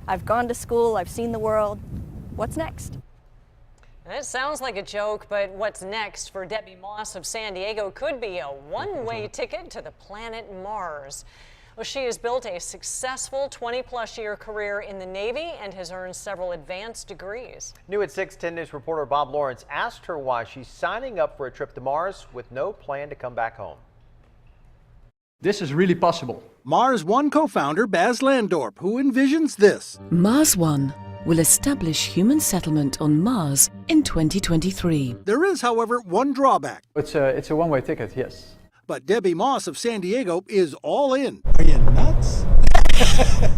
I've gone to school, I've seen the world. What's next? It sounds like a joke, but what's next for Debbie Moss of San Diego could be a one-way ticket to the planet Mars. Well, she has built a successful 20-plus year career in the Navy and has earned several advanced degrees. New at 6:10 News reporter Bob Lawrence asked her why she's signing up for a trip to Mars with no plan to come back home. This is really possible. Mars One co-founder Baz Landorp, who envisions this. Mars One will establish human settlement on Mars in 2023. There is, however, one drawback. It's a one-way ticket, yes. But Debbie Moss of San Diego is all in. Are you nuts?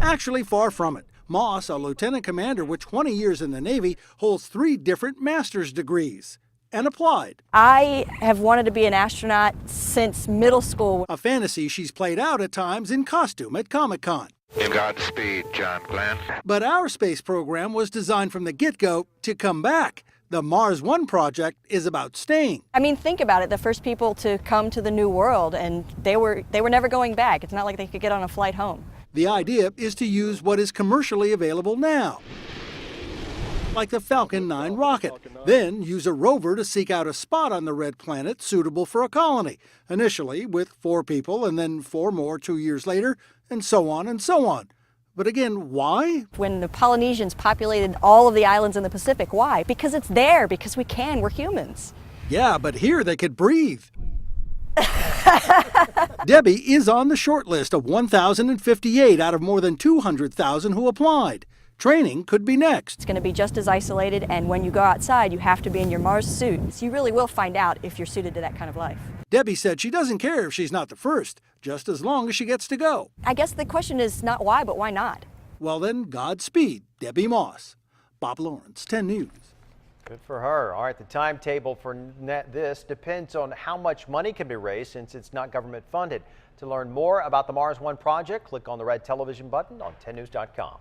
Actually, far from it. Moss, a lieutenant commander with 20 years in the Navy, holds 3 different master's degrees and applied. I have wanted to be an astronaut since middle school. A fantasy she's played out at times in costume at Comic-Con. Godspeed, John Glenn. But our space program was designed from the get-go to come back. The Mars One project is about staying. I mean, think about it. The first people to come to the new world, and they were never going back. It's not like they could get on a flight home. The idea is to use what is commercially available now, like the Falcon 9 rocket. Then use a rover to seek out a spot on the red planet suitable for a colony, initially with 4 people and then 4 more 2 years later, and so on and so on. But again, why? When the Polynesians populated all of the islands in the Pacific, why? Because it's there, because we can, we're humans. Yeah, but here they could breathe. Debbie is on the short list of 1,058 out of more than 200,000 who applied. Training could be next. It's going to be just as isolated, and when you go outside, you have to be in your Mars suit. So you really will find out if you're suited to that kind of life. Debbie said she doesn't care if she's not the first, just as long as she gets to go. I guess the question is not why, but why not? Well then, Godspeed, Debbie Moss. Bob Lawrence, 10 News. Good for her. All right, the timetable for this depends on how much money can be raised since it's not government funded. To learn more about the Mars One project, click on the red television button on 10news.com.